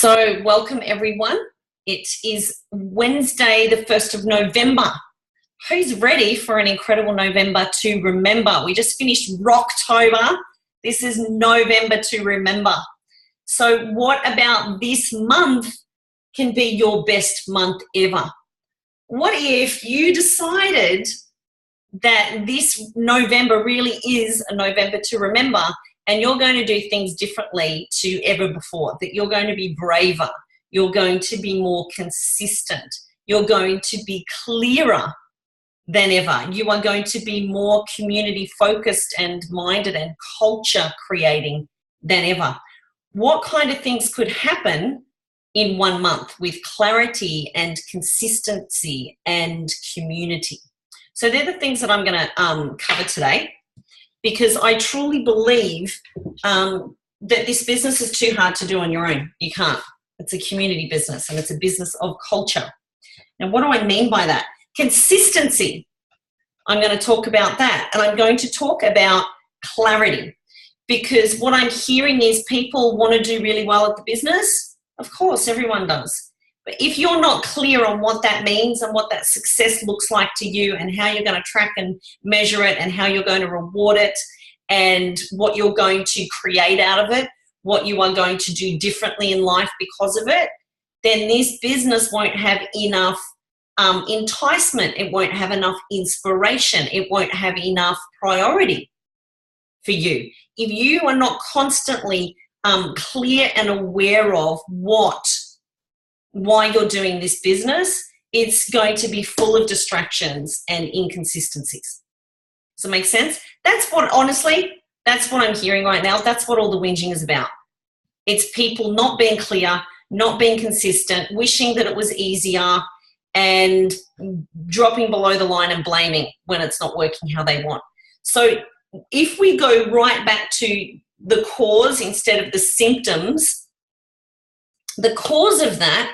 So welcome everyone. It is Wednesday, the 1st of November. Who's ready for an incredible November to remember? We just finished Rocktober. This is November to remember. So what about this month can be your best month ever? What if you decided that this November really is a November to remember, and you're going to do things differently to ever before, that you're going to be braver, you're going to be more consistent, you're going to be clearer than ever, you are going to be more community focused and minded and culture creating than ever. What kind of things could happen in 1 month with clarity and consistency and community? So they're the things that I'm going to cover today, because I truly believe that this business is too hard to do on your own. You can't. It's a community business and it's a business of culture. Now, what do I mean by that? Consistency. I'm going to talk about that, and I'm going to talk about clarity, because what I'm hearing is people want to do really well at the business. Of course, everyone does. But if you're not clear on what that means and what that success looks like to you and how you're going to track and measure it and how you're going to reward it and what you're going to create out of it, what you are going to do differently in life because of it, then this business won't have enough enticement. It won't have enough inspiration. It won't have enough priority for you. If you are not constantly clear and aware of why you're doing this business, it's going to be full of distractions and inconsistencies. Does it make sense? That's what I'm hearing right now. That's what all the whinging is about. It's people not being clear, not being consistent, wishing that it was easier, and dropping below the line and blaming when it's not working how they want. So if we go right back to the cause instead of the symptoms, the cause of that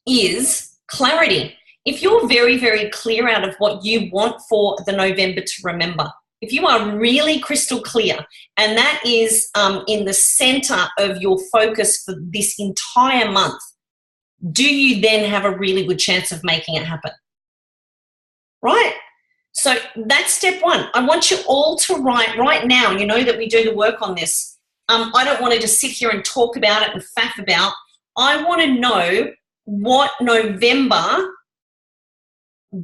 is clarity. If you're very, very clear out of what you want for the November to remember, if you are really crystal clear, and that is in the center of your focus for this entire month, do you then have a really good chance of making it happen? Right? So that's step one. I want you all to write right now. You know that we do the work on this. I don't want to just sit here and talk about it and faff about. I want to know what November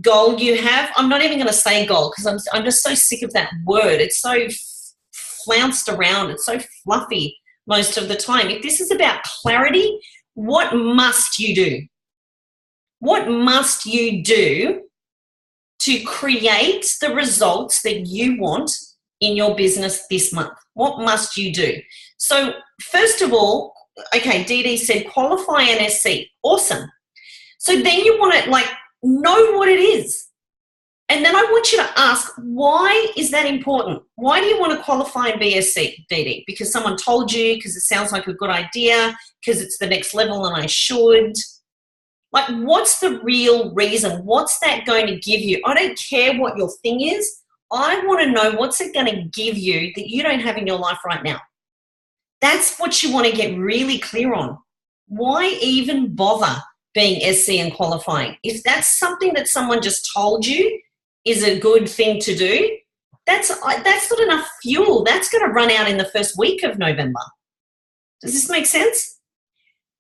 goal you have. I'm not even going to say goal, because I'm just so sick of that word. It's so flounced around. It's so fluffy most of the time. If this is about clarity, what must you do? What must you do to create the results that you want in your business this month? What must you do? So first of all, okay, Dee Dee said qualify an SC. Awesome. So then you want to know what it is. And then I want you to ask, why is that important? Why do you want to qualify and be SC, Dee Dee? Because someone told you, because it sounds like a good idea, because it's the next level and I should. What's the real reason? What's that going to give you? I don't care what your thing is. I want to know what's it going to give you that you don't have in your life right now. That's what you want to get really clear on. Why even bother being SC and qualifying? If that's something that someone just told you is a good thing to do, that's not enough fuel. That's going to run out in the first week of November. Does this make sense?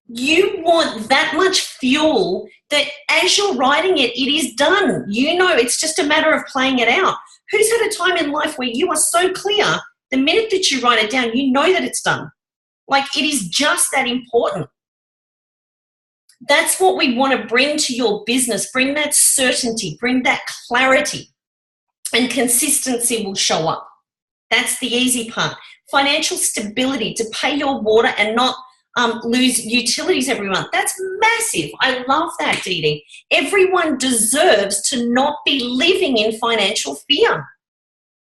You want that much fuel that as you're writing it, it is done. You know, it's just a matter of playing it out. Who's had a time in life where you are so clear, the minute that you write it down, you know that it's done? It is just that important. That's what we want to bring to your business. Bring that certainty, bring that clarity, and consistency will show up. That's the easy part. Financial stability, to pay your water and not lose utilities every month. That's massive. I love that, Dee Dee. Everyone deserves to not be living in financial fear,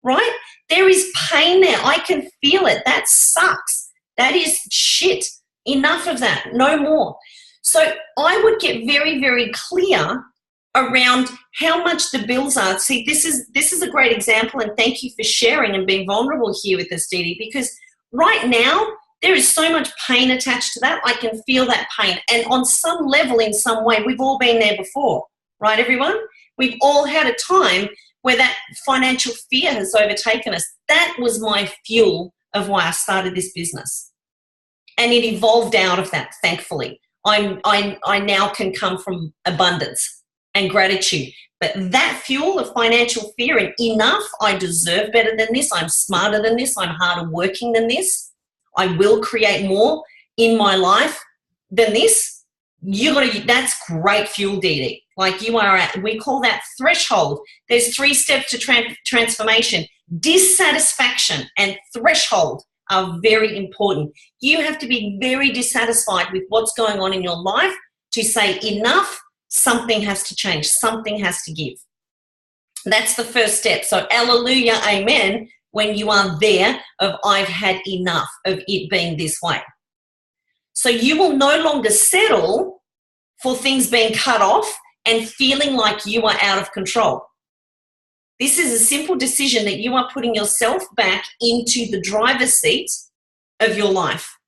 right? There is pain there. I can feel it. That sucks. That is shit. Enough of that. No more. So I would get very, very clear around how much the bills are. See, this is a great example, and thank you for sharing and being vulnerable here with us, Dee Dee, because right now There is so much pain attached to that. I can feel that pain. And on some level, in some way, we've all been there before, right, everyone? We've all had a time where that financial fear has overtaken us. That was my fuel of why I started this business. And it evolved out of that, thankfully. I now can come from abundance and gratitude. But that fuel of financial fear and enough, I deserve better than this, I'm smarter than this, I'm harder working than this, I will create more in my life than this, that's great fuel, Dee Dee. Like you are at, we call that threshold. There's 3 steps to transformation. Dissatisfaction and threshold are very important. You have to be very dissatisfied with what's going on in your life to say enough, something has to change, something has to give. That's the first step. So hallelujah, amen, when you are there of I've had enough of it being this way. So you will no longer settle for things being cut off and feeling like you are out of control. This is a simple decision that you are putting yourself back into the driver's seat of your life.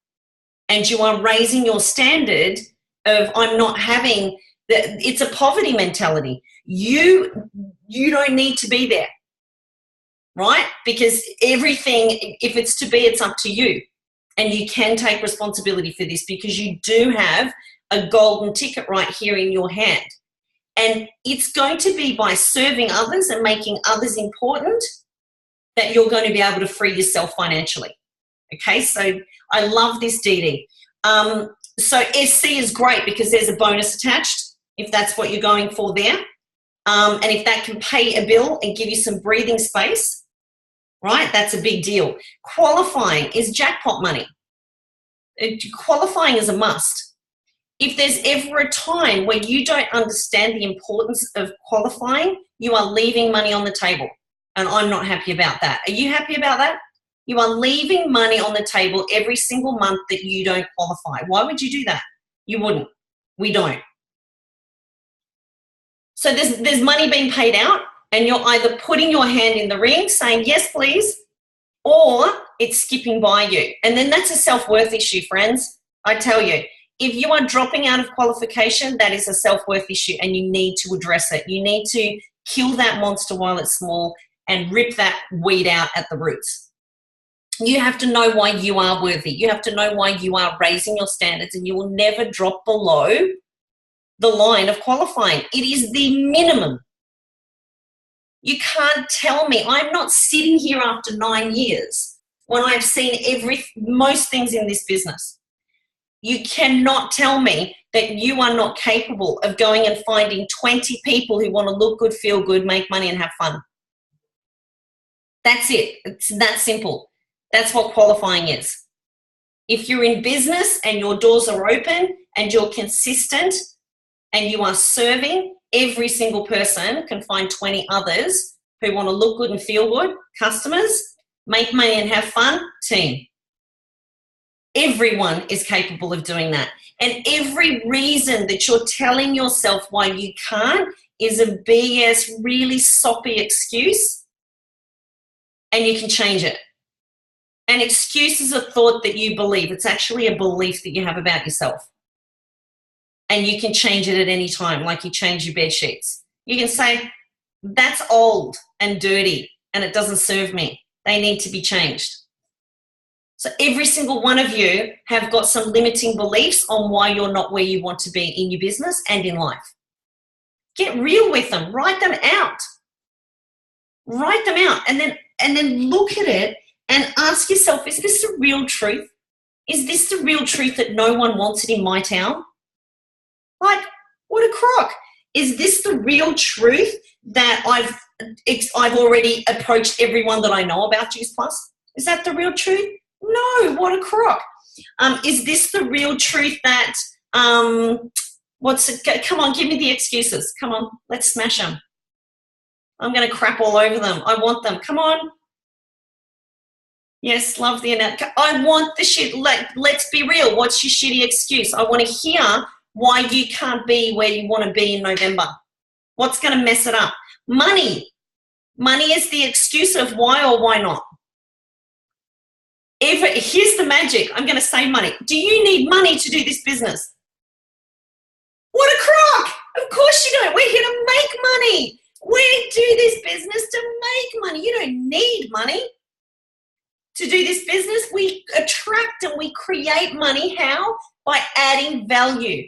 And you are raising your standard of I'm not having, it's a poverty mentality. You don't need to be there, right? Because everything, if it's to be, it's up to you. And you can take responsibility for this because you do have a golden ticket right here in your hand. And it's going to be by serving others and making others important that you're going to be able to free yourself financially. Okay, so I love this, Dee Dee. So SC is great because there's a bonus attached if that's what you're going for there. And if that can pay a bill and give you some breathing space, right, that's a big deal. Qualifying is jackpot money. Qualifying is a must. If there's ever a time where you don't understand the importance of qualifying, you are leaving money on the table. And I'm not happy about that. Are you happy about that? You are leaving money on the table every single month that you don't qualify. Why would you do that? You wouldn't. We don't. So there's money being paid out and you're either putting your hand in the ring saying, yes, please, or it's skipping by you. And then that's a self-worth issue, friends. I tell you, if you are dropping out of qualification, that is a self-worth issue and you need to address it. You need to kill that monster while it's small and rip that weed out at the roots. You have to know why you are worthy. You have to know why you are raising your standards and you will never drop below the line of qualifying. It is the minimum. You can't tell me. I'm not sitting here after 9 years when I've seen most things in this business. You cannot tell me that you are not capable of going and finding 20 people who want to look good, feel good, make money, and have fun. That's it. It's that simple. That's what qualifying is. If you're in business and your doors are open and you're consistent and you are serving, every single person can find 20 others who want to look good and feel good, customers, make money and have fun, team. Everyone is capable of doing that. And every reason that you're telling yourself why you can't is a BS, really soppy excuse, and you can change it. An excuse is a thought that you believe. It's actually a belief that you have about yourself. And you can change it at any time, like you change your bed sheets. You can say, that's old and dirty and it doesn't serve me. They need to be changed. So every single one of you have got some limiting beliefs on why you're not where you want to be in your business and in life. Get real with them. Write them out. Write them out and then look at it and ask yourself, is this the real truth? Is this the real truth that no one wants it in my town? Like, what a crock. Is this the real truth that I've already approached everyone that I know about Juice Plus? Is that the real truth? No, what a crock. Is this the real truth that, come on, give me the excuses. Come on, let's smash them. I'm going to crap all over them. I want them. Come on. Yes, love the announcement. I want the shit. Let's be real. What's your shitty excuse? I want to hear why you can't be where you want to be in November. What's going to mess it up? Money. Money is the excuse of why or why not. Here's the magic. I'm going to save money. Do you need money to do this business? What a crock! Of course you don't. We're here to make money. We do this business to make money. You don't need money to do this business. We attract and we create money. How? By adding value.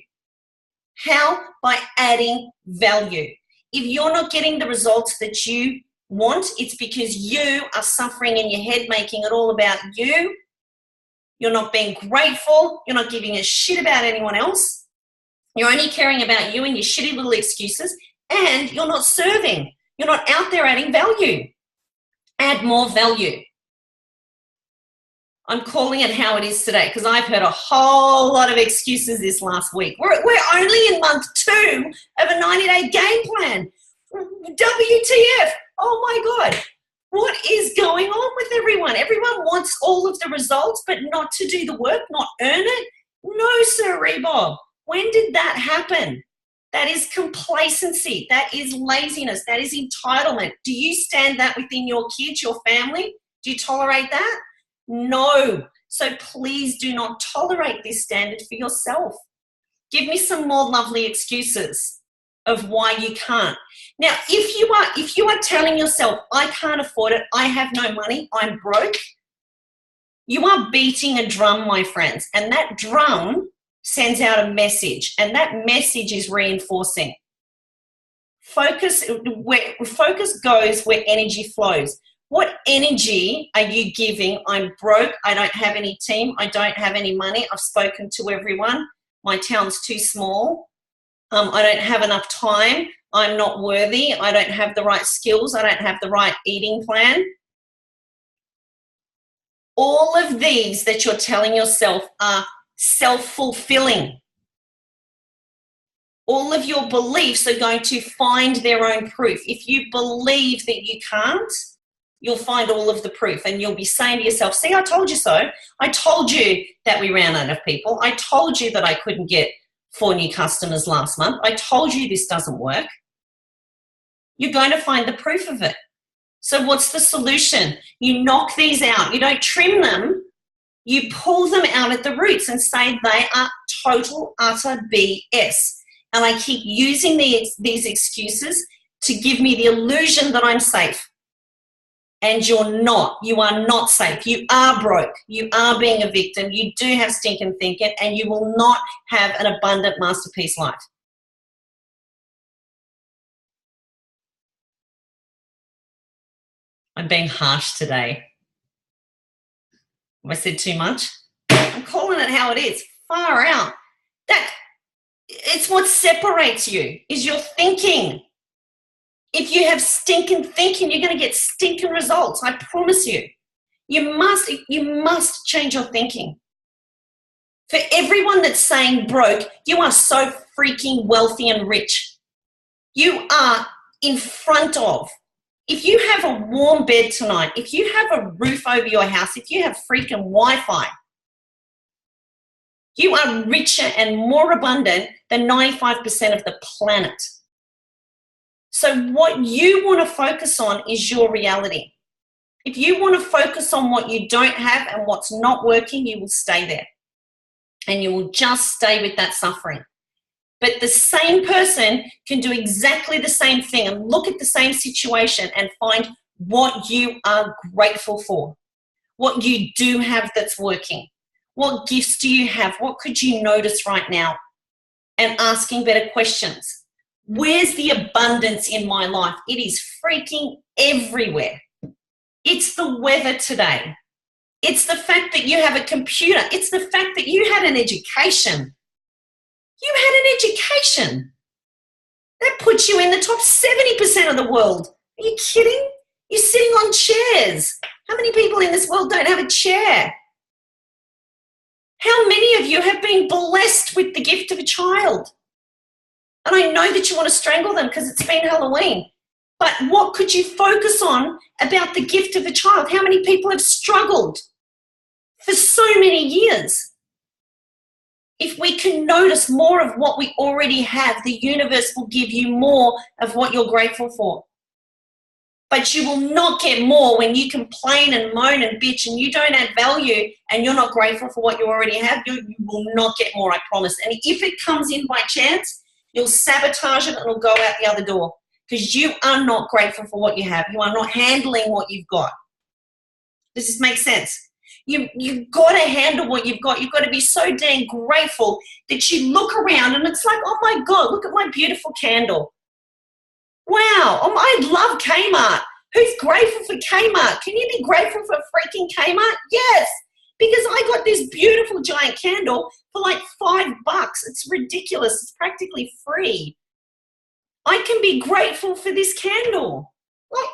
How? By adding value. If you're not getting the results that you want, it's because you are suffering in your head, making it all about you. You're not being grateful. You're not giving a shit about anyone else. You're only caring about you and your shitty little excuses, and you're not serving. You're not out there adding value. Add more value. I'm calling it how it is today because I've heard a whole lot of excuses this last week. We're only in month 2 of a 90-day game plan. WTF? Oh my God. What is going on with everyone? Everyone wants all of the results but not to do the work, not earn it? No, sirree, Bob. When did that happen? That is complacency. That is laziness. That is entitlement. Do you stand that within your kids, your family? Do you tolerate that? No. So please do not tolerate this standard for yourself. Give me some more lovely excuses of why you can't. Now, if you are telling yourself, I can't afford it, I have no money, I'm broke, you are beating a drum, my friends, and that drum sends out a message, and that message is reinforcing. Focus goes where energy flows. What energy are you giving? I'm broke, I don't have any team, I don't have any money, I've spoken to everyone, my town's too small, I don't have enough time, I'm not worthy, I don't have the right skills, I don't have the right eating plan. All of these that you're telling yourself are self-fulfilling. All of your beliefs are going to find their own proof. If you believe that you can't, you'll find all of the proof and you'll be saying to yourself, see, I told you so. I told you that we ran out of people. I told you that I couldn't get 4 new customers last month. I told you this doesn't work. You're going to find the proof of it. So what's the solution? You knock these out. You don't trim them. You pull them out at the roots and say they are total, utter BS. And I keep using these excuses to give me the illusion that I'm safe. And you're not. You are not safe. You are broke. You are being a victim. You do have stinking thinking, and you will not have an abundant masterpiece life. I'm being harsh today. Have I said too much? I'm calling it how it is. Far out. It's what separates you, is your thinking. If you have stinking thinking, you're going to get stinking results. I promise you. You must change your thinking. For everyone that's saying broke, you are so freaking wealthy and rich. You are in front of. If you have a warm bed tonight, if you have a roof over your house, if you have freaking Wi-Fi, you are richer and more abundant than 95% of the planet. So what you want to focus on is your reality. If you want to focus on what you don't have and what's not working, you will stay there. And you will just stay with that suffering. But the same person can do exactly the same thing and look at the same situation and find what you are grateful for, what you do have that's working. What gifts do you have? What could you notice right now? And asking better questions. Where's the abundance in my life? It is freaking everywhere. It's the weather today. It's the fact that you have a computer. It's the fact that you had an education. You had an education. That puts you in the top 70% of the world. Are you kidding? You're sitting on chairs. How many people in this world don't have a chair? How many of you have been blessed with the gift of a child? And I know that you want to strangle them because it's been Halloween. But what could you focus on about the gift of a child? How many people have struggled for so many years? If we can notice more of what we already have, the universe will give you more of what you're grateful for. But you will not get more when you complain and moan and bitch and you don't add value and you're not grateful for what you already have. You will not get more, I promise. And if it comes in by chance, you'll sabotage it and it'll go out the other door because you are not grateful for what you have. You are not handling what you've got. Does this make sense? You've got to handle what you've got. You've got to be so dang grateful that you look around and it's like, oh my God, look at my beautiful candle. Wow, I love Kmart. Who's grateful for Kmart? Can you be grateful for freaking Kmart? Yes, because I got this beautiful giant candle for like $5. It's ridiculous. It's practically free. I can be grateful for this candle. Like,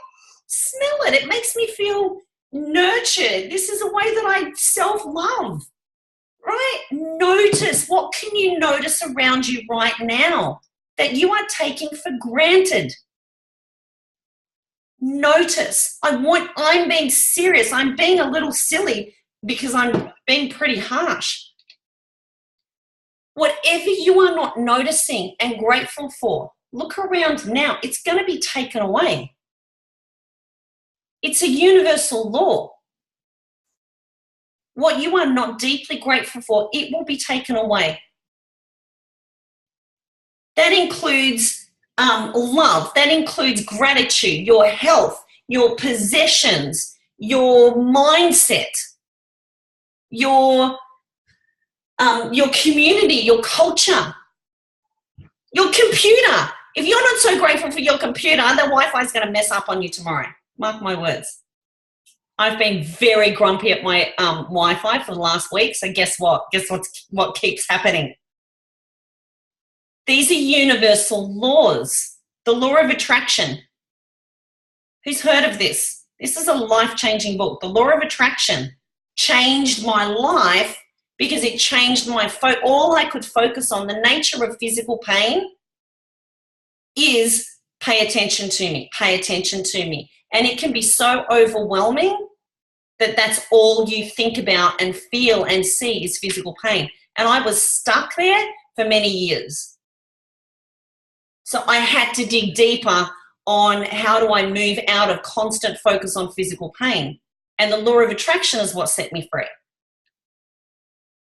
smell it. It makes me feel nurtured. This is a way that I self-love, right? Notice. What can you notice around you right now that you are taking for granted? Notice. I'm being serious. I'm being a little silly because I'm being pretty harsh. Whatever you are not noticing and grateful for, look around now. It's going to be taken away. It's a universal law. What you are not deeply grateful for, it will be taken away. That includes love. That includes gratitude, your health, your possessions, your mindset, your community, your culture, your computer. If you're not so grateful for your computer, the Wi-Fi is going to mess up on you tomorrow. Mark my words. I've been very grumpy at my Wi-Fi for the last week, so guess what? Guess what keeps happening? These are universal laws. The law of attraction. Who's heard of this? This is a life-changing book. The law of attraction changed my life because it changed my all I could focus on. The nature of physical pain is pay attention to me, pay attention to me. And it can be so overwhelming that that's all you think about and feel and see is physical pain. And I was stuck there for many years. So I had to dig deeper on how do I move out of constant focus on physical pain. And the law of attraction is what set me free.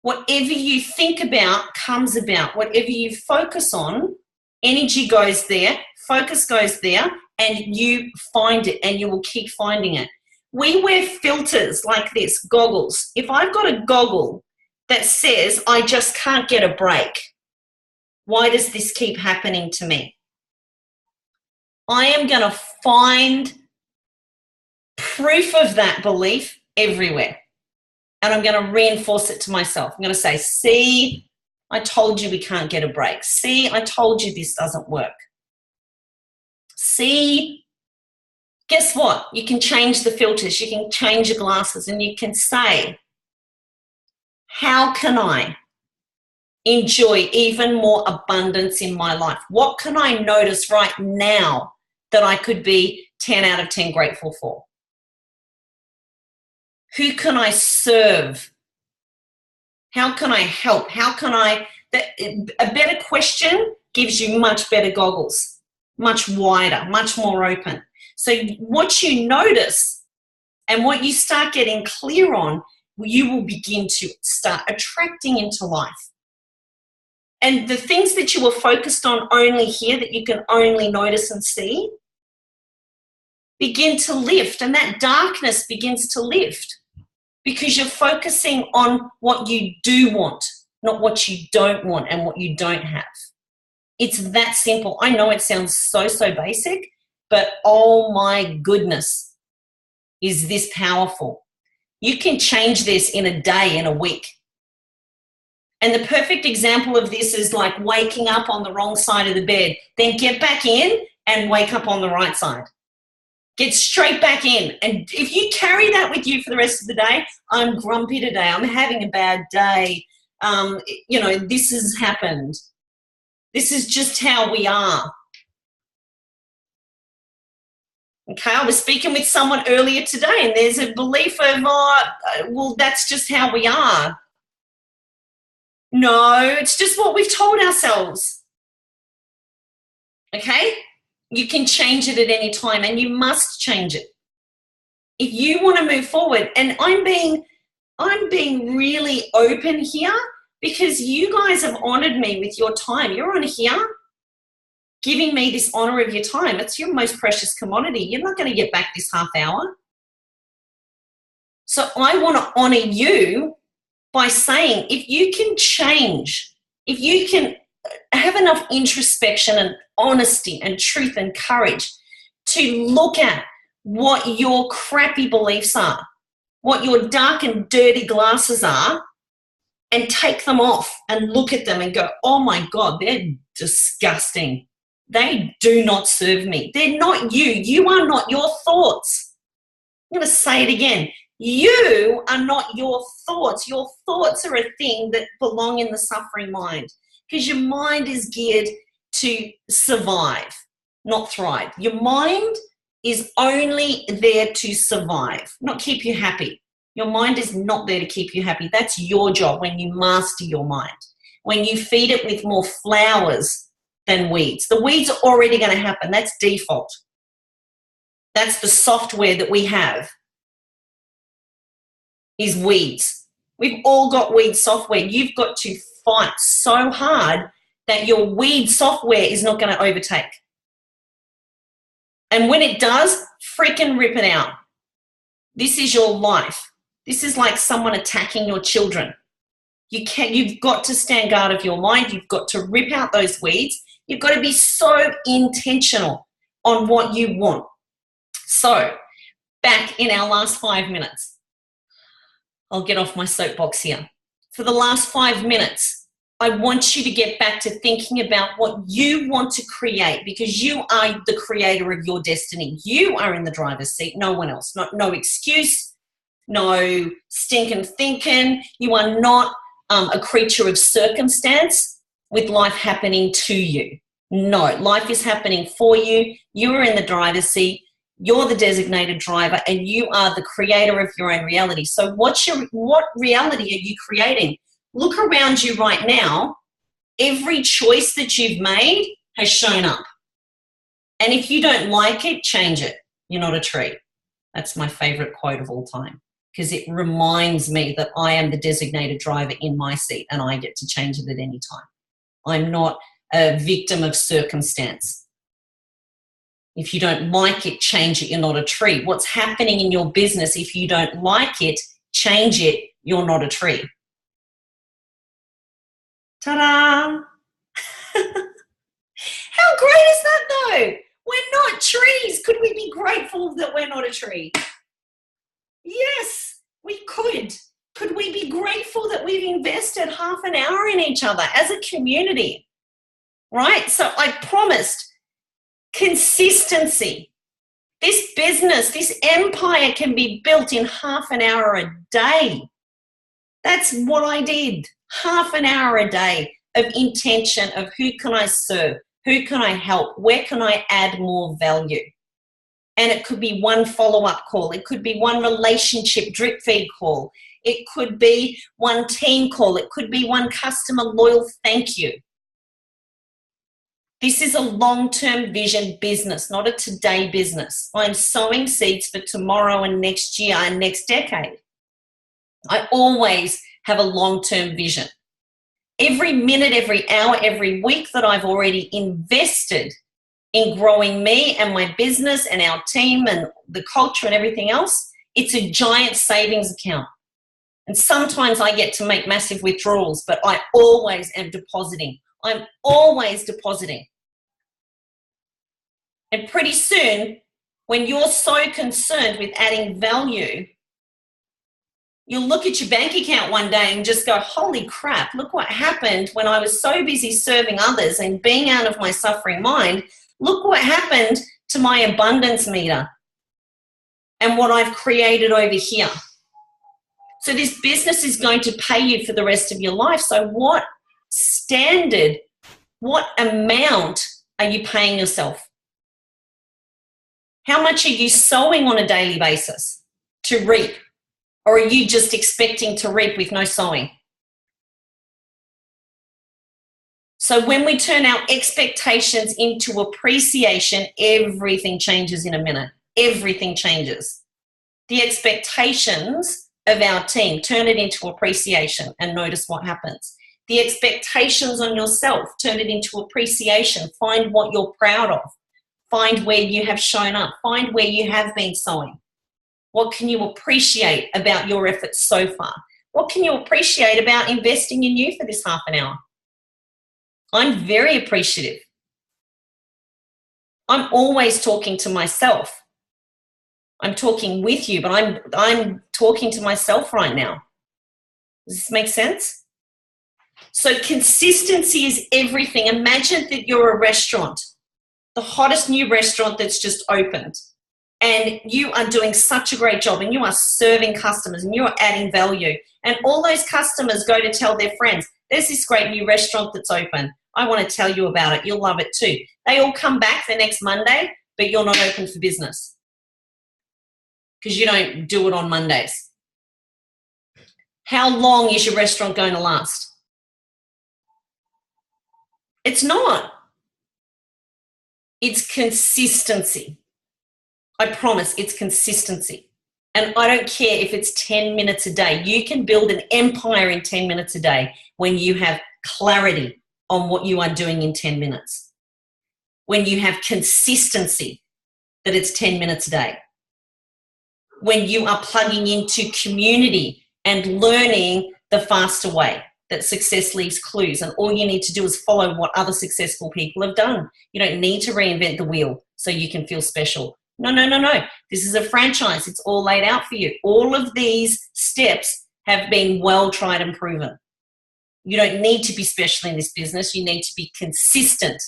Whatever you think about comes about. Whatever you focus on, energy goes there, focus goes there, and you find it and you will keep finding it. We wear filters like this, goggles. If I've got a goggle that says I just can't get a break, why does this keep happening to me? I am going to find proof of that belief everywhere. And I'm going to reinforce it to myself. I'm going to say, see, I told you we can't get a break. See, I told you this doesn't work. See, guess what? You can change the filters. You can change your glasses and you can say, how can I enjoy even more abundance in my life? What can I notice right now that I could be 10 out of 10 grateful for? Who can I serve? How can I help? How can I? A better question gives you much better goggles, much wider, much more open. So what you notice and what you start getting clear on, you will begin to start attracting into life. And the things that you were focused on only here, that you can only notice and see, begin to lift, and that darkness begins to lift because you're focusing on what you do want, not what you don't want and what you don't have. It's that simple. I know it sounds so basic, but oh my goodness, is this powerful. You can change this in a day, in a week. And the perfect example of this is like waking up on the wrong side of the bed, then get back in and wake up on the right side. Get straight back in. And if you carry that with you for the rest of the day, I'm grumpy today, I'm having a bad day, this has happened. This is just how we are. Okay, I was speaking with someone earlier today and there's a belief of, that's just how we are. No, it's just what we've told ourselves. Okay? You can change it at any time, and you must change it. If you want to move forward, and I'm being really open here because you guys have honored me with your time. You're on here giving me this honor of your time. It's your most precious commodity. You're not going to get back this half hour. So I want to honor you by saying, if you can change, if you can have enough introspection and honesty and truth and courage to look at what your crappy beliefs are, what your dark and dirty glasses are, and take them off and look at them and go, oh my God, they're disgusting. They do not serve me. They're not you. You are not your thoughts. I'm going to say it again. You are not your thoughts. Your thoughts are a thing that belong in the suffering mind, because your mind is geared to survive, not thrive. Your mind is only there to survive, not keep you happy. Your mind is not there to keep you happy. That's your job when you master your mind. When you feed it with more flowers than weeds. The weeds are already going to happen. That's default. That's the software that we have, is weeds. We've all got weed software. You've got to fight so hard that your weed software is not going to overtake. And when it does, freaking rip it out. This is your life. This is like someone attacking your children. You've got to stand guard of your mind. You've got to rip out those weeds. You've got to be so intentional on what you want. So, back in our last 5 minutes, I'll get off my soapbox here. For the last 5 minutes, I want you to get back to thinking about what you want to create, because you are the creator of your destiny. You are in the driver's seat, no one else. No excuse, no stinking thinking. You are not a creature of circumstance with life happening to you. No, life is happening for you. You are in the driver's seat. You're the designated driver, and you are the creator of your own reality. So what reality are you creating? Look around you right now. Every choice that you've made has shown up. And if you don't like it, change it. You're not a tree. That's my favorite quote of all time, because it reminds me that I am the designated driver in my seat and I get to change it at any time. I'm not a victim of circumstance. If you don't like it, change it. You're not a tree. What's happening in your business, if you don't like it, change it. You're not a tree. Ta-da! How great is that though? We're not trees. Could we be grateful that we're not a tree? Yes, we could. Could we be grateful that we've invested half an hour in each other as a community? Right? So I promised consistency. This business, this empire can be built in half an hour a day. That's what I did. Half an hour a day of intention of who can I serve? Who can I help? Where can I add more value? And it could be one follow-up call. It could be one relationship drip feed call. It could be one team call. It could be one customer loyal thank you. This is a long-term vision business, not a today business. I'm sowing seeds for tomorrow and next year and next decade. I always have a long-term vision. Every minute, every hour, every week that I've already invested in growing me and my business and our team and the culture and everything else, it's a giant savings account. And sometimes I get to make massive withdrawals, but I always am depositing. I'm always depositing. And pretty soon, when you're so concerned with adding value, you'll look at your bank account one day and just go, holy crap, look what happened when I was so busy serving others and being out of my suffering mind. Look what happened to my abundance meter and what I've created over here. So this business is going to pay you for the rest of your life. So what standard, what amount are you paying yourself? How much are you sowing on a daily basis to reap? Or are you just expecting to reap with no sowing? So when we turn our expectations into appreciation, everything changes in a minute. Everything changes. The expectations of our team, turn it into appreciation and notice what happens. The expectations on yourself, turn it into appreciation. Find what you're proud of. Find where you have shown up. Find where you have been sowing. What can you appreciate about your efforts so far? What can you appreciate about investing in you for this half an hour? I'm very appreciative. I'm always talking to myself. I'm talking with you, but I'm talking to myself right now. Does this make sense? So consistency is everything. Imagine that you're a restaurant, the hottest new restaurant that's just opened, and you are doing such a great job and you are serving customers and you are adding value. And all those customers go to tell their friends, there's this great new restaurant that's open. I want to tell you about it. You'll love it too. They all come back the next Monday, but you're not open for business because you don't do it on Mondays. How long is your restaurant going to last? It's not. It's consistency. I promise it's consistency. And I don't care if it's 10 minutes a day. You can build an empire in 10 minutes a day when you have clarity on what you are doing in 10 minutes. When you have consistency that it's 10 minutes a day. When you are plugging into community and learning the faster way that success leaves clues, and all you need to do is follow what other successful people have done. You don't need to reinvent the wheel so you can feel special. No. This is a franchise. It's all laid out for you. All of these steps have been well tried and proven. You don't need to be special in this business. You need to be consistent,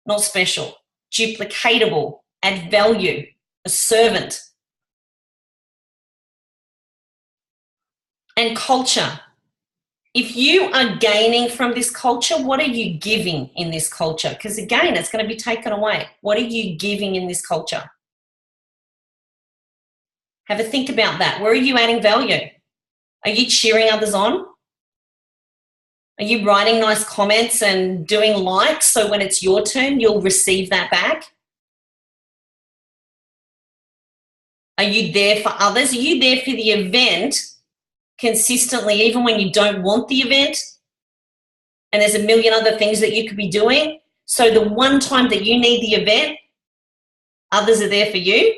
not special, duplicatable, add value, a servant. And culture. If you are gaining from this culture, what are you giving in this culture? Because again, it's going to be taken away. What are you giving in this culture? Have a think about that. Where are you adding value? Are you cheering others on? Are you writing nice comments and doing likes so when it's your turn, you'll receive that back? Are you there for others? Are you there for the event consistently, even when you don't want the event? And there's a million other things that you could be doing. So the one time that you need the event, others are there for you.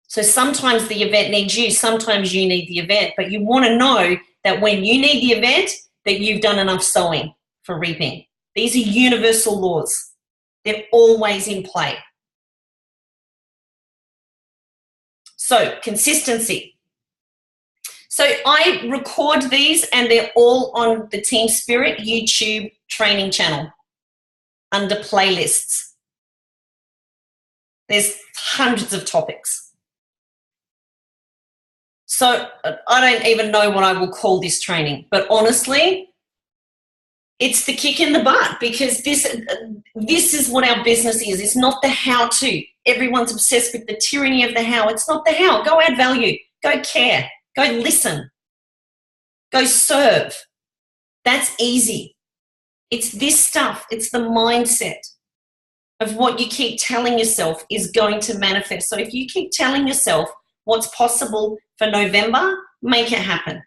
So sometimes the event needs you, sometimes you need the event, but you want to know that when you need the event, that you've done enough sowing for reaping. These are universal laws. They're always in play. So consistency. So I record these and they're all on the Team Spirit YouTube training channel under playlists. There's hundreds of topics. So I don't even know what I will call this training, but honestly, it's the kick in the butt, because this is what our business is. It's not the how-to. Everyone's obsessed with the tyranny of the how. It's not the how. Go add value. Go care. Go listen. Go serve. That's easy. It's this stuff. It's the mindset of what you keep telling yourself is going to manifest. So if you keep telling yourself what's possible for November, make it happen.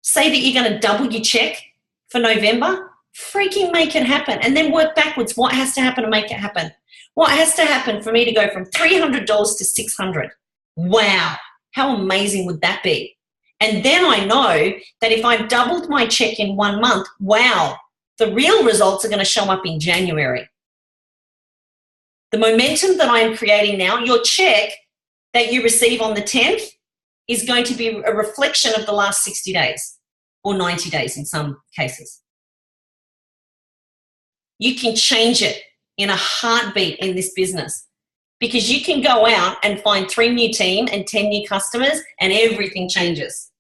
Say that you're going to double your check for November, freaking make it happen. And then work backwards. What has to happen to make it happen? What has to happen for me to go from $300 to $600? Wow, how amazing would that be? And then I know that if I've doubled my check in 1 month, wow, the real results are going to show up in January. The momentum that I'm creating now, your check that you receive on the 10th is going to be a reflection of the last 60 days or 90 days in some cases. You can change it in a heartbeat in this business, because you can go out and find 3 new team and 10 new customers and everything changes.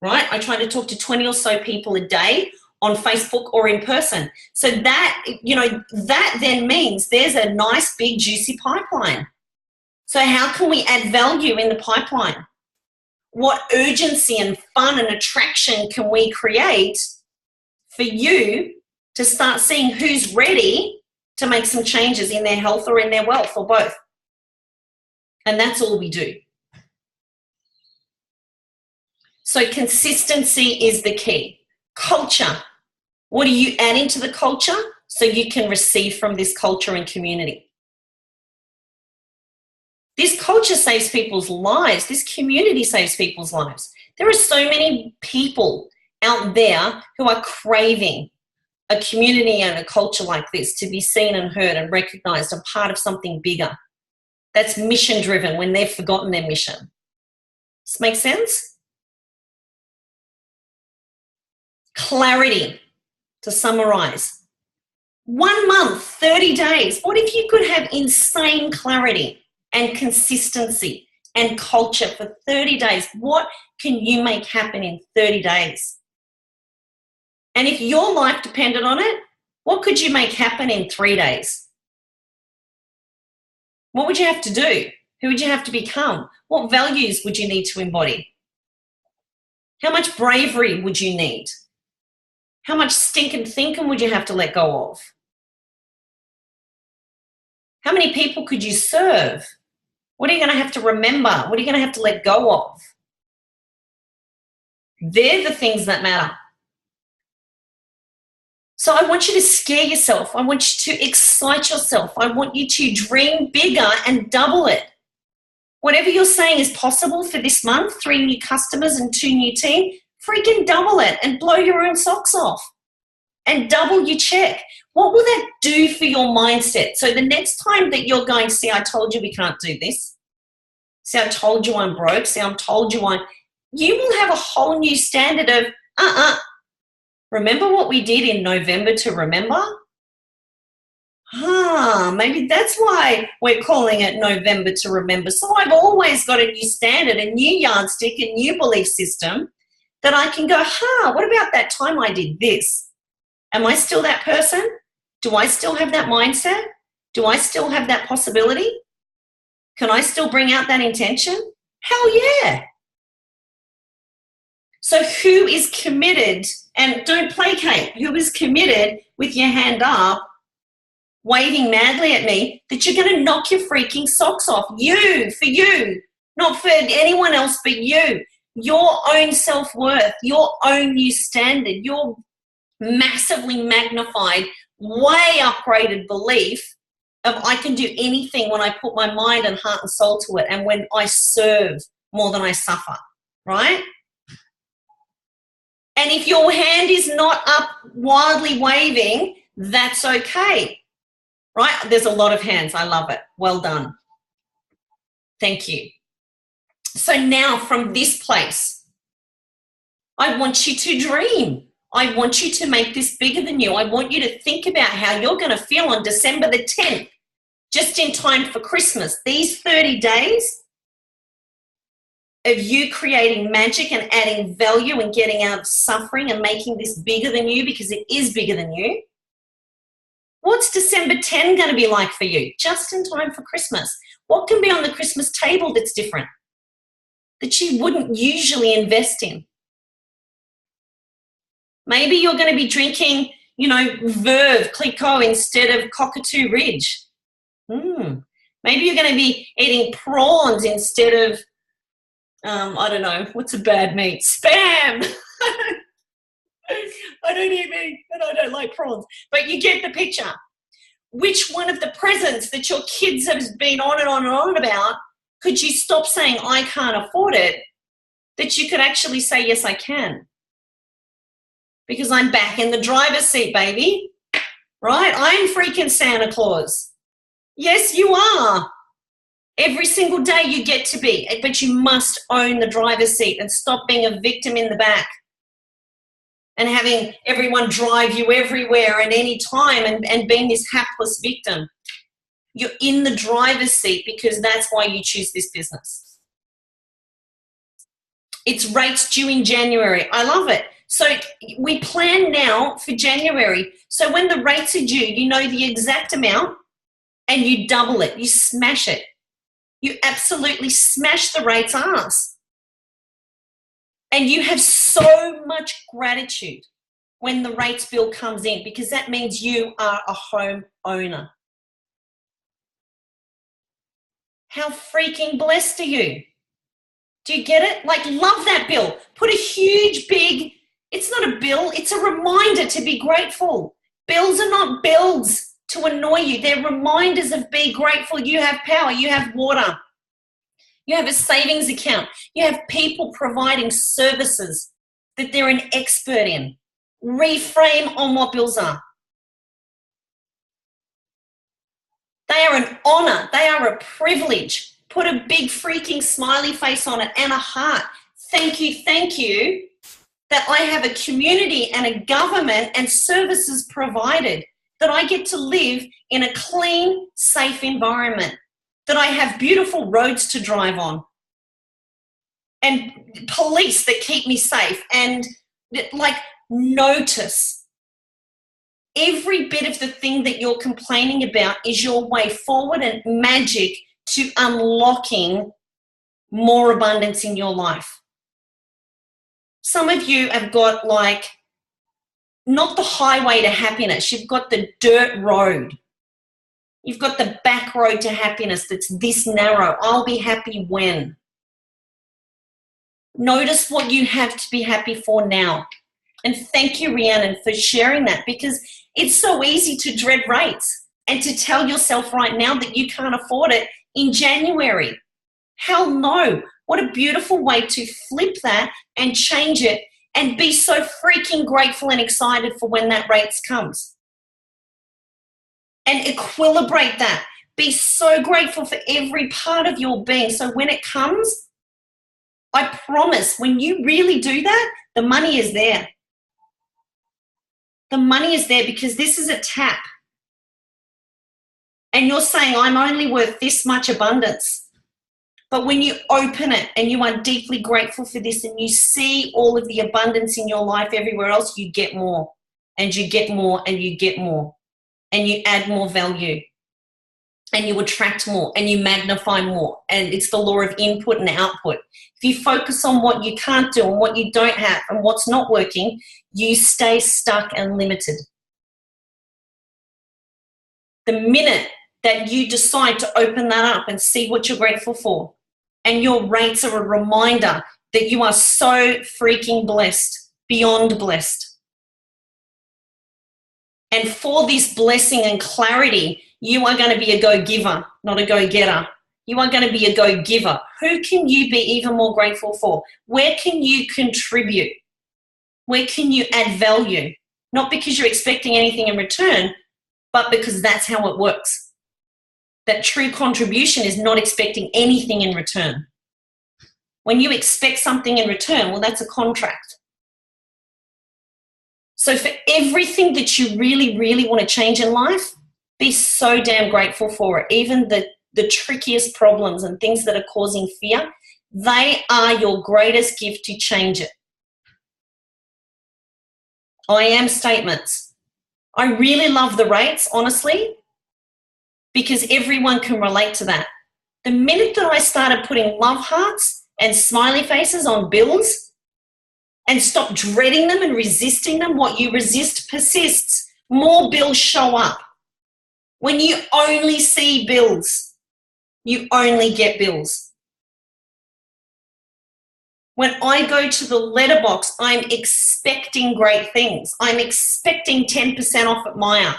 Right? I try to talk to 20 or so people a day on Facebook or in person. So that, that then means there's a nice big juicy pipeline. So how can we add value in the pipeline? What urgency and fun and attraction can we create for you to start seeing who's ready to make some changes in their health or in their wealth or both? And that's all we do. So consistency is the key. Culture. What are you adding to the culture so you can receive from this culture and community? This culture saves people's lives. This community saves people's lives. There are so many people out there who are craving a community and a culture like this, to be seen and heard and recognized and part of something bigger that's mission driven when they've forgotten their mission. Does this make sense? Clarity, to summarize. 1 month, 30 days. What if you could have insane clarity and consistency and culture for 30 days? What can you make happen in 30 days? And if your life depended on it, what could you make happen in 3 days? What would you have to do? Who would you have to become? What values would you need to embody? How much bravery would you need? How much stinking thinking would you have to let go of? How many people could you serve? What are you going to have to remember? What are you going to have to let go of? They're the things that matter. So I want you to scare yourself. I want you to excite yourself. I want you to dream bigger and double it. Whatever you're saying is possible for this month, 3 new customers and 2 new team, freaking double it and blow your own socks off and double your check. What will that do for your mindset? So the next time that you're going, see, I told you we can't do this. See, I told you I'm broke. See, I told you you will have a whole new standard of, remember what we did in November to remember? Maybe that's why we're calling it November to remember. So I've always got a new standard, a new yardstick, a new belief system that I can go, what about that time I did this? Am I still that person? Do I still have that mindset? Do I still have that possibility? Can I still bring out that intention? Hell yeah. So who is committed, and don't placate, who is committed with your hand up, waving madly at me, that you're going to knock your freaking socks off? You, for you, not for anyone else but you. Your own self-worth, your own new standard, your massively magnified, way upgraded belief of I can do anything when I put my mind and heart and soul to it, and when I serve more than I suffer, right? And if your hand is not up wildly waving, that's okay, right? There's a lot of hands. I love it. Well done. Thank you. So now from this place, I want you to dream. I want you to make this bigger than you. I want you to think about how you're going to feel on December the 10th, just in time for Christmas. These 30 days of you creating magic and adding value and getting out of suffering and making this bigger than you, because it is bigger than you. What's December 10 going to be like for you? Just in time for Christmas. What can be on the Christmas table that's different, that you wouldn't usually invest in? Maybe you're going to be drinking, Veuve Clicquot instead of Cockatoo Ridge. Maybe you're going to be eating prawns instead of, I don't know, what's a bad meat? Spam! I don't like prawns. But you get the picture. Which one of the presents that your kids have been on and on and on about could you stop saying, I can't afford it, that you could actually say, yes, I can? Because I'm back in the driver's seat, baby. Right? I'm freaking Santa Claus. Yes, you are. Every single day you get to be, but you must own the driver's seat and stop being a victim in the back and having everyone drive you everywhere and any time and being this hapless victim. You're in the driver's seat because that's why you choose this business. It's rates due in January. I love it. So we plan now for January. So when the rates are due, you know the exact amount and you double it. You smash it. You absolutely smash the rate's ass. And you have so much gratitude when the rates bill comes in, because that means you are a home owner. How freaking blessed are you? Do you get it? Like, love that bill. Put a huge, big, it's not a bill, it's a reminder to be grateful. Bills are not bills to annoy you. They're reminders of be grateful. You have power, you have water, you have a savings account, you have people providing services that they're an expert in. Reframe on what bills are. They are an honor. They are a privilege. Put a big freaking smiley face on it and a heart. Thank you that I have a community and a government and services provided, that I get to live in a clean, safe environment, that I have beautiful roads to drive on and police that keep me safe, and like, notice every bit of the thing that you're complaining about is your way forward and magic to unlocking more abundance in your life. Some of you have got, like, not the highway to happiness, you've got the dirt road. You've got the back road to happiness that's this narrow. I'll be happy when. Notice what you have to be happy for now. And thank you, Rhiannon, for sharing that, because it's so easy to dread rates and to tell yourself right now that you can't afford it in January. Hell no. What a beautiful way to flip that and change it and be so freaking grateful and excited for when that rates comes. And equilibrate that. Be so grateful for every part of your being. So when it comes, I promise, when you really do that, the money is there. The money is there because this is a tap. And you're saying, I'm only worth this much abundance. But when you open it and you are deeply grateful for this and you see all of the abundance in your life everywhere else, you get more and you get more and you get more and you add more value and you attract more and you magnify more. And it's the law of input and output. If you focus on what you can't do and what you don't have and what's not working, you stay stuck and limited. The minute that you decide to open that up and see what you're grateful for, and your rates are a reminder that you are so freaking blessed, beyond blessed. And for this blessing and clarity, you are going to be a go-giver, not a go-getter. You are going to be a go-giver. Who can you be even more grateful for? Where can you contribute? Where can you add value? Not because you're expecting anything in return, but because that's how it works. That true contribution is not expecting anything in return. When you expect something in return, well, that's a contract. So for everything that you really, really want to change in life, be so damn grateful for it. Even the trickiest problems and things that are causing fear, they are your greatest gift to change it. I am statements. I really love the rates, honestly, because everyone can relate to that. The minute that I started putting love hearts and smiley faces on bills and stop dreading them and resisting them, what you resist persists. More bills show up. When you only see bills, you only get bills. When I go to the letterbox, I'm expecting great things. I'm expecting 10% off at Myer.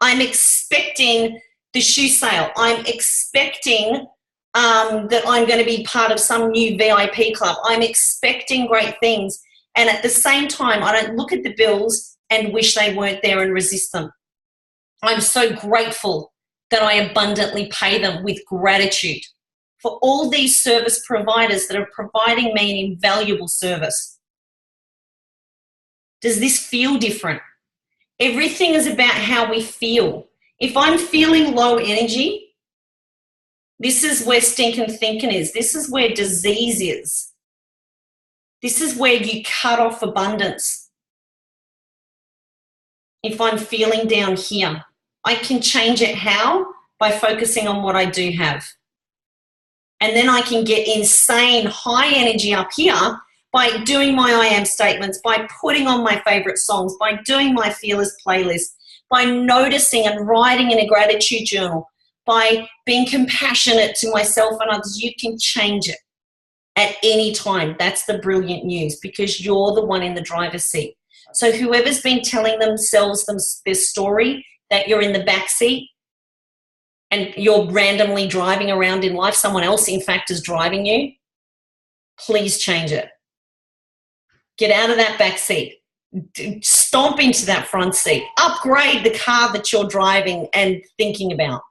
I'm expecting the shoe sale. I'm expecting that I'm going to be part of some new VIP club. I'm expecting great things. And at the same time, I don't look at the bills and wish they weren't there and resist them. I'm so grateful that I abundantly pay them with gratitude for all these service providers that are providing me an invaluable service. Does this feel different? Everything is about how we feel. If I'm feeling low energy, this is where stinking thinking is. This is where disease is. This is where you cut off abundance. If I'm feeling down here, I can change it how? By focusing on what I do have. And then I can get insane high energy up here by doing my I am statements, by putting on my favorite songs, by doing my fearless playlist, by noticing and writing in a gratitude journal, by being compassionate to myself and others. You can change it at any time. That's the brilliant news, because you're the one in the driver's seat. So whoever's been telling themselves their story that you're in the back seat and you're randomly driving around in life, someone else in fact is driving you, please change it. Get out of that back seat. Stomp into that front seat. Upgrade the car that you're driving and thinking about,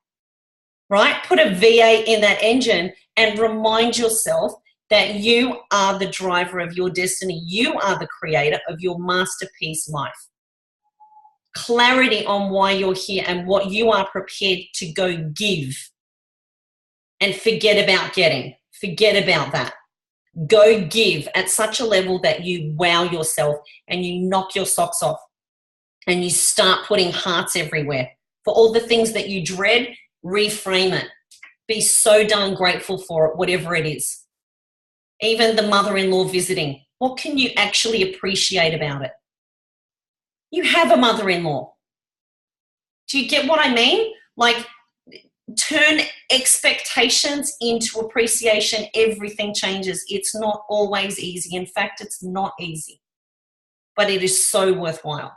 right? Put a V8 in that engine and remind yourself that you are the driver of your destiny. You are the creator of your masterpiece life. Clarity on why you're here and what you are prepared to go give. And forget about getting. Forget about that. Go give at such a level that you wow yourself and you knock your socks off and you start putting hearts everywhere. For all the things that you dread, reframe it. Be so darn grateful for it, whatever it is. Even the mother-in-law visiting. What can you actually appreciate about it? You have a mother-in-law. Do you get what I mean? Like, turn expectations into appreciation. Everything changes. It's not always easy. In fact, it's not easy, but it is so worthwhile.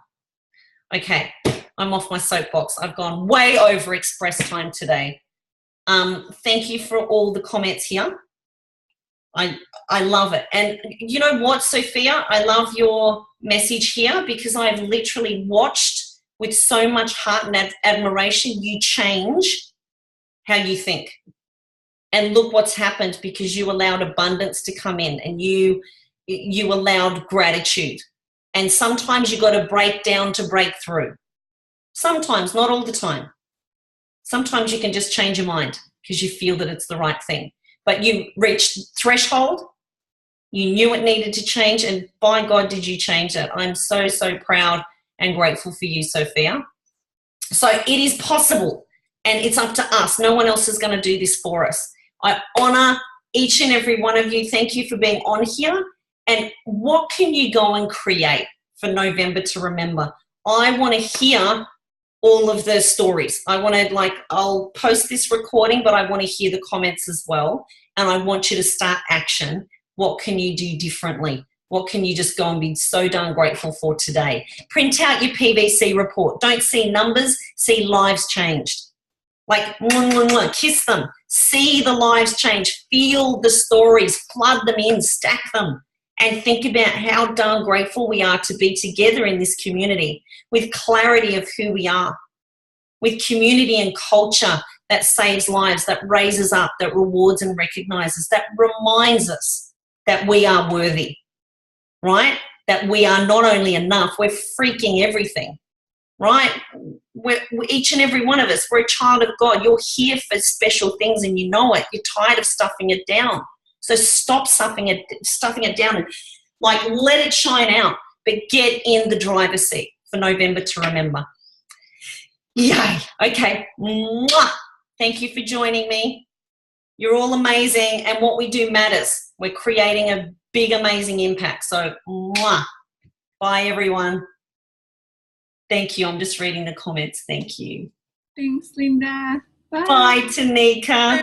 Okay, I'm off my soapbox. I've gone way over express time today. Thank you for all the comments here. I love it. And you know what, Sophia? I love your message here, because I've literally watched with so much heart and admiration you change how you think. And look what's happened, because you allowed abundance to come in and you allowed gratitude. And sometimes you got to break down to break through. Sometimes, not all the time. Sometimes you can just change your mind because you feel that it's the right thing. But you reached threshold, you knew it needed to change, and by God, did you change it. I'm so, so proud and grateful for you, Sophia. So it is possible, and it's up to us. No one else is going to do this for us. I honor each and every one of you. Thank you for being on here. And what can you go and create for November to remember? I want to hear all of the stories. I want to, I'll post this recording, but I want to hear the comments as well. And I want you to start action. What can you do differently? What can you just go and be so darn grateful for today? Print out your PVC report. Don't see numbers, see lives changed. Kiss them. See the lives change. Feel the stories. Flood them in. Stack them. And think about how darn grateful we are to be together in this community with clarity of who we are, with community and culture that saves lives, that raises up, that rewards and recognizes, that reminds us that we are worthy, right? That we are not only enough, we're freaking everything, right? We're each and every one of us, we're a child of God. You're here for special things and you know it. You're tired of stuffing it down. So stop stuffing it down and let it shine out, but get in the driver's seat for November to remember. Yay. Okay. Mwah. Thank you for joining me. You're all amazing, and what we do matters. We're creating a big, amazing impact. So, mwah. Bye, everyone. Thank you. I'm just reading the comments. Thank you. Thanks, Linda. Bye. Bye, Tanika.